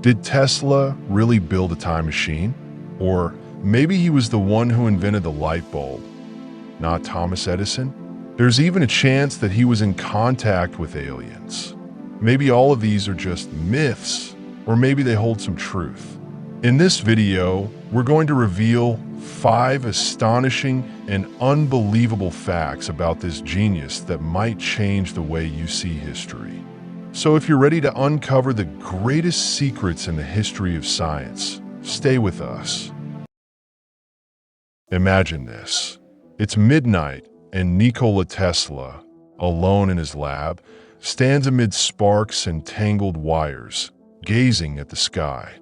Did Tesla really build a time machine? Or maybe he was the one who invented the light bulb, not Thomas Edison? There's even a chance that he was in contact with aliens. Maybe all of these are just myths, or maybe they hold some truth. In this video, we're going to reveal 5 astonishing and unbelievable facts about this genius that might change the way you see history. So if you're ready to uncover the greatest secrets in the history of science, stay with us. Imagine this. It's midnight, and Nikola Tesla, alone in his lab, stands amid sparks and tangled wires, gazing at the sky.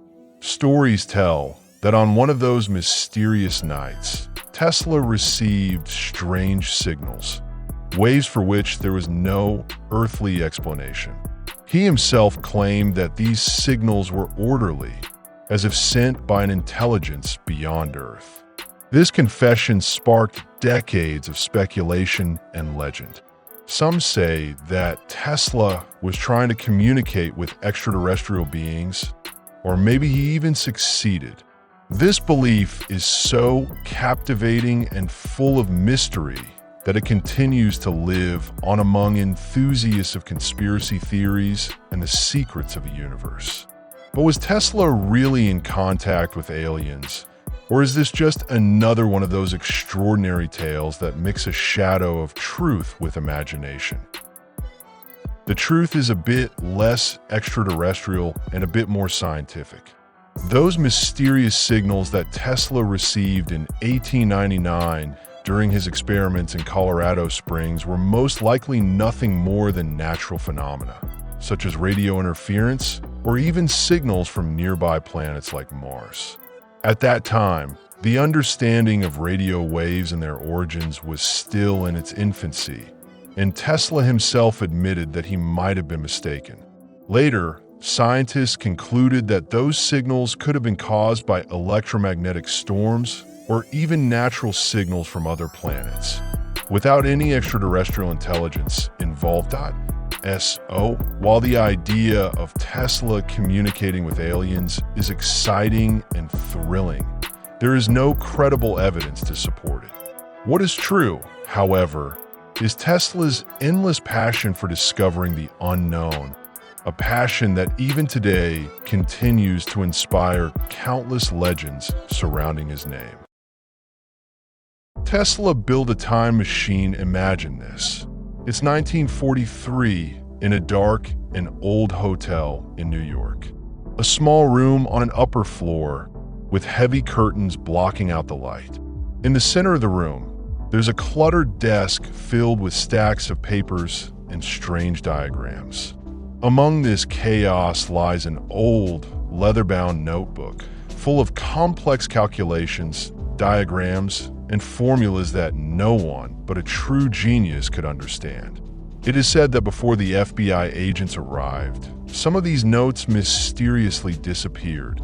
Stories tell that on one of those mysterious nights, Tesla received strange signals, waves for which there was no earthly explanation. He himself claimed that these signals were orderly, as if sent by an intelligence beyond Earth. This confession sparked decades of speculation and legend. Some say that Tesla was trying to communicate with extraterrestrial beings, or maybe he even succeeded. This belief is so captivating and full of mystery that it continues to live on among enthusiasts of conspiracy theories and the secrets of the universe. But was Tesla really in contact with aliens? Or is this just another one of those extraordinary tales that mix a shadow of truth with imagination? The truth is a bit less extraterrestrial and a bit more scientific. Those mysterious signals that Tesla received in 1899 during his experiments in Colorado Springs were most likely nothing more than natural phenomena, such as radio interference or even signals from nearby planets like Mars. At that time, the understanding of radio waves and their origins was still in its infancy, and Tesla himself admitted that he might have been mistaken. Later, scientists concluded that those signals could have been caused by electromagnetic storms or even natural signals from other planets, without any extraterrestrial intelligence involved. While the idea of Tesla communicating with aliens is exciting and thrilling, there is no credible evidence to support it. What is true, however, is Tesla's endless passion for discovering the unknown, a passion that even today continues to inspire countless legends surrounding his name. Tesla built a time machine. Imagine this. It's 1943 in a dark and old hotel in New York. A small room on an upper floor with heavy curtains blocking out the light. In the center of the room, there's a cluttered desk filled with stacks of papers and strange diagrams. Among this chaos lies an old, leather-bound notebook full of complex calculations, diagrams, and formulas that no one but a true genius could understand. It is said that before the FBI agents arrived, some of these notes mysteriously disappeared.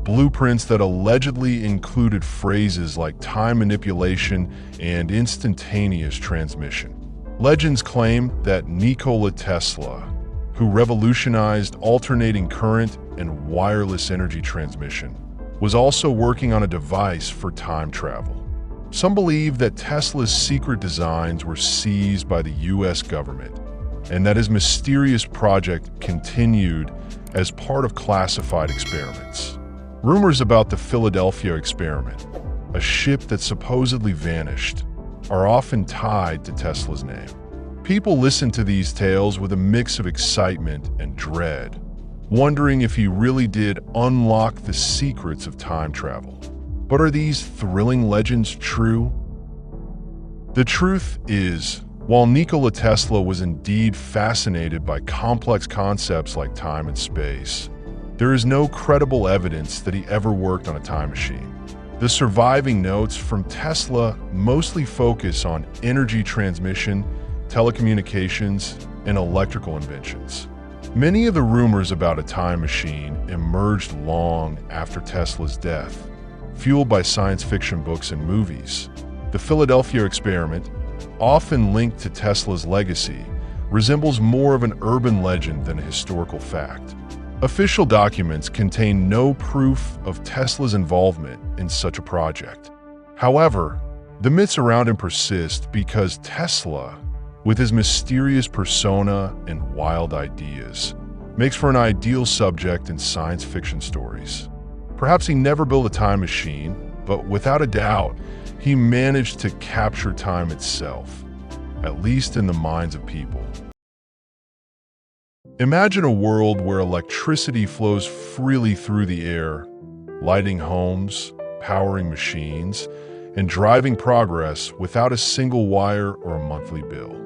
Blueprints that allegedly included phrases like time manipulation and instantaneous transmission. Legends claim that Nikola Tesla, who revolutionized alternating current and wireless energy transmission, was also working on a device for time travel. Some believe that Tesla's secret designs were seized by the US government, and that his mysterious project continued as part of classified experiments. Rumors about the Philadelphia experiment, a ship that supposedly vanished, are often tied to Tesla's name. People listen to these tales with a mix of excitement and dread, wondering if he really did unlock the secrets of time travel. But are these thrilling legends true? The truth is, while Nikola Tesla was indeed fascinated by complex concepts like time and space, there is no credible evidence that he ever worked on a time machine. The surviving notes from Tesla mostly focus on energy transmission, telecommunications, and electrical inventions. Many of the rumors about a time machine emerged long after Tesla's death, fueled by science fiction books and movies. The Philadelphia experiment, often linked to Tesla's legacy, resembles more of an urban legend than a historical fact. Official documents contain no proof of Tesla's involvement in such a project. However, the myths around him persist because Tesla, with his mysterious persona and wild ideas, makes for an ideal subject in science fiction stories. Perhaps he never built a time machine, but without a doubt, he managed to capture time itself, at least in the minds of people. Imagine a world where electricity flows freely through the air, lighting homes, powering machines, and driving progress without a single wire or a monthly bill.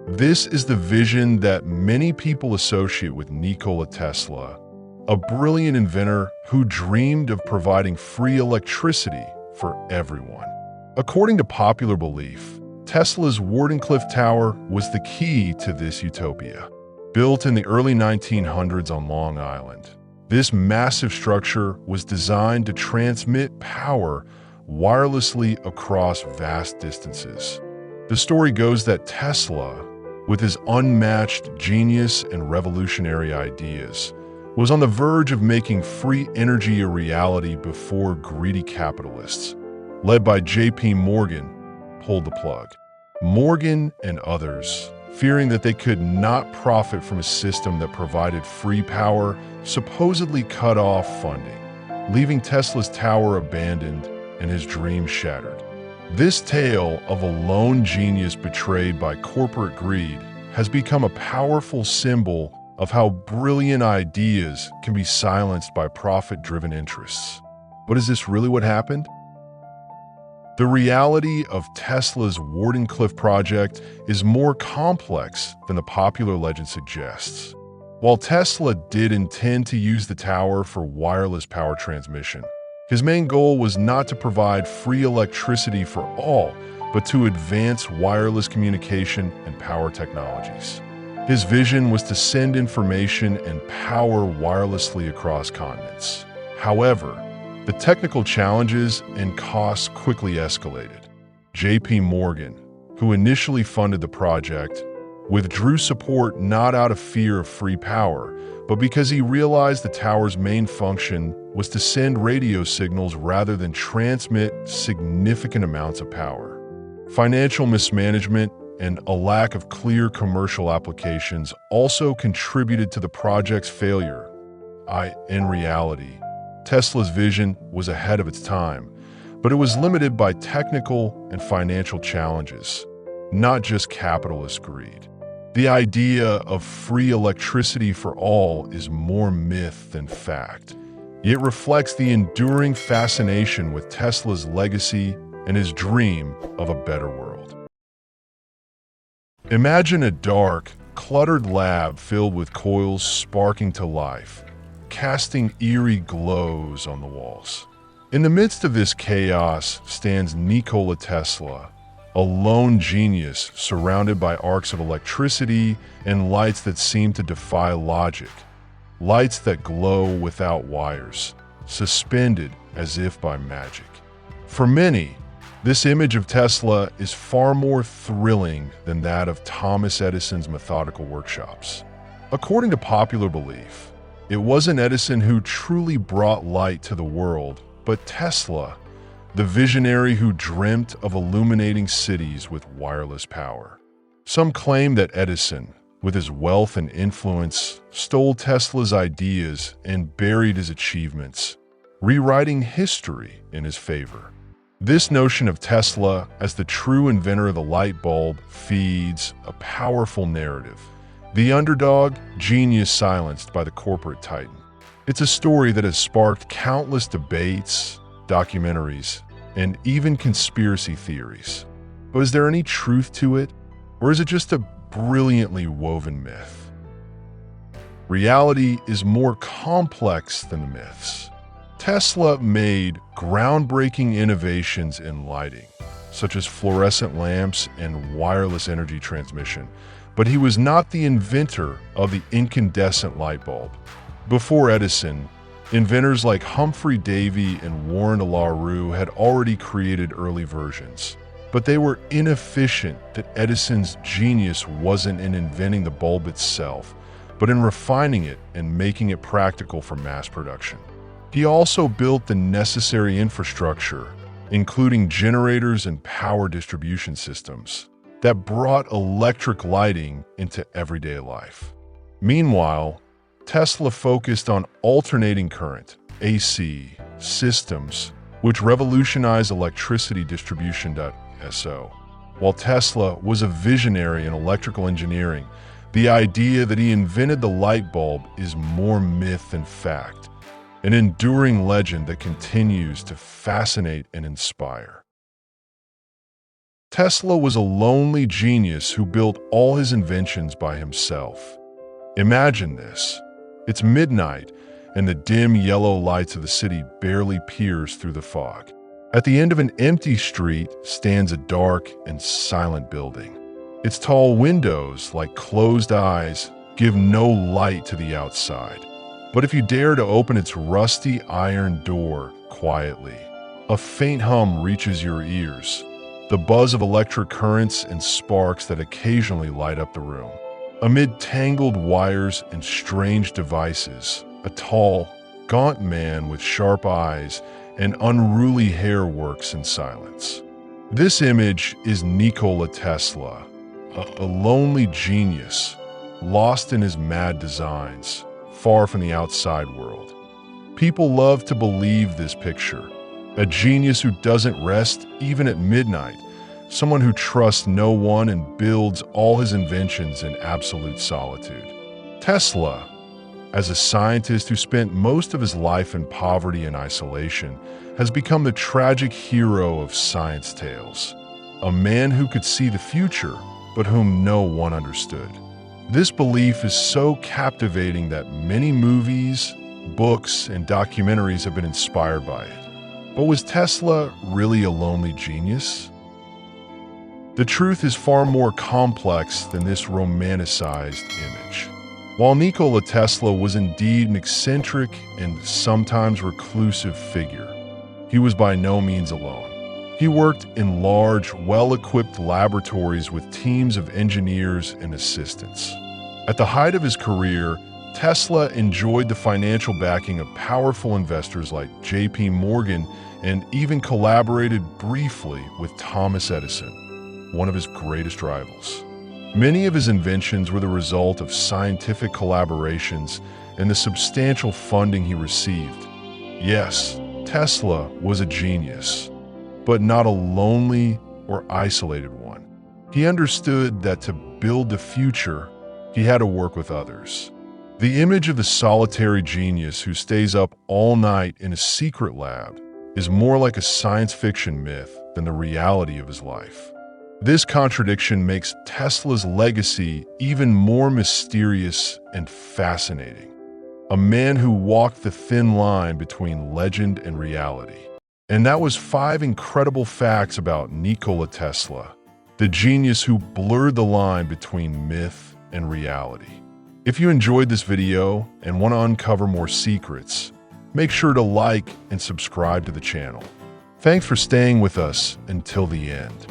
This is the vision that many people associate with Nikola Tesla, a brilliant inventor who dreamed of providing free electricity for everyone. According to popular belief, Tesla's Wardenclyffe Tower was the key to this utopia. Built in the early 1900s on Long Island, this massive structure was designed to transmit power wirelessly across vast distances. The story goes that Tesla, with his unmatched genius and revolutionary ideas, was on the verge of making free energy a reality before greedy capitalists, led by J.P. Morgan, pulled the plug. Morgan and others, fearing that they could not profit from a system that provided free power, supposedly cut off funding, leaving Tesla's tower abandoned and his dreams shattered. This tale of a lone genius betrayed by corporate greed has become a powerful symbol of how brilliant ideas can be silenced by profit-driven interests. But is this really what happened? The reality of Tesla's Wardenclyffe project is more complex than the popular legend suggests. While Tesla did intend to use the tower for wireless power transmission, his main goal was not to provide free electricity for all, but to advance wireless communication and power technologies. His vision was to send information and power wirelessly across continents. However, the technical challenges and costs quickly escalated. J.P. Morgan, who initially funded the project, withdrew support not out of fear of free power, but because he realized the tower's main function was to send radio signals rather than transmit significant amounts of power. Financial mismanagement and a lack of clear commercial applications also contributed to the project's failure. In reality, Tesla's vision was ahead of its time, but it was limited by technical and financial challenges, not just capitalist greed. The idea of free electricity for all is more myth than fact. It reflects the enduring fascination with Tesla's legacy and his dream of a better world. Imagine a dark, cluttered lab filled with coils sparking to life, casting eerie glows on the walls. In the midst of this chaos stands Nikola Tesla, a lone genius surrounded by arcs of electricity and lights that seem to defy logic. Lights that glow without wires, suspended as if by magic. For many, this image of Tesla is far more thrilling than that of Thomas Edison's methodical workshops. According to popular belief, it wasn't Edison who truly brought light to the world, but Tesla, the visionary who dreamt of illuminating cities with wireless power. Some claim that Edison, with his wealth and influence, stole Tesla's ideas and buried his achievements, rewriting history in his favor. This notion of Tesla as the true inventor of the light bulb feeds a powerful narrative. The underdog, genius silenced by the corporate titan. It's a story that has sparked countless debates, documentaries, and even conspiracy theories. But is there any truth to it? Or is it just a brilliantly woven myth? Reality is more complex than the myths. Tesla made groundbreaking innovations in lighting, such as fluorescent lamps and wireless energy transmission, but he was not the inventor of the incandescent light bulb. Before Edison, inventors like Humphrey Davy and Warren de la Rue had already created early versions, but they were inefficient. That Edison's genius wasn't in inventing the bulb itself, but in refining it and making it practical for mass production. He also built the necessary infrastructure, including generators and power distribution systems, that brought electric lighting into everyday life. Meanwhile, Tesla focused on alternating current, AC, systems, which revolutionized electricity distribution. While Tesla was a visionary in electrical engineering, the idea that he invented the light bulb is more myth than fact, an enduring legend that continues to fascinate and inspire. Tesla was a lonely genius who built all his inventions by himself. Imagine this. It's midnight, and the dim yellow lights of the city barely pierce through the fog. At the end of an empty street stands a dark and silent building. Its tall windows, like closed eyes, give no light to the outside. But if you dare to open its rusty iron door quietly, a faint hum reaches your ears, the buzz of electric currents and sparks that occasionally light up the room. Amid tangled wires and strange devices, a tall, gaunt man with sharp eyes and unruly hair works in silence. This image is Nikola Tesla, a lonely genius, lost in his mad designs, far from the outside world. People love to believe this picture, a genius who doesn't rest even at midnight, someone who trusts no one and builds all his inventions in absolute solitude. Tesla, as a scientist who spent most of his life in poverty and isolation, has become the tragic hero of science tales, a man who could see the future, but whom no one understood. This belief is so captivating that many movies, books, and documentaries have been inspired by it. But was Tesla really a lonely genius? The truth is far more complex than this romanticized image. While Nikola Tesla was indeed an eccentric and sometimes reclusive figure, he was by no means alone. He worked in large, well-equipped laboratories with teams of engineers and assistants. At the height of his career, Tesla enjoyed the financial backing of powerful investors like J.P. Morgan and even collaborated briefly with Thomas Edison, one of his greatest rivals. Many of his inventions were the result of scientific collaborations and the substantial funding he received. Yes, Tesla was a genius, but not a lonely or isolated one. He understood that to build the future, he had to work with others. The image of the solitary genius who stays up all night in a secret lab is more like a science fiction myth than the reality of his life. This contradiction makes Tesla's legacy even more mysterious and fascinating. A man who walked the thin line between legend and reality. And that was 5 incredible facts about Nikola Tesla, the genius who blurred the line between myth and reality. If you enjoyed this video and want to uncover more secrets, make sure to like and subscribe to the channel. Thanks for staying with us until the end.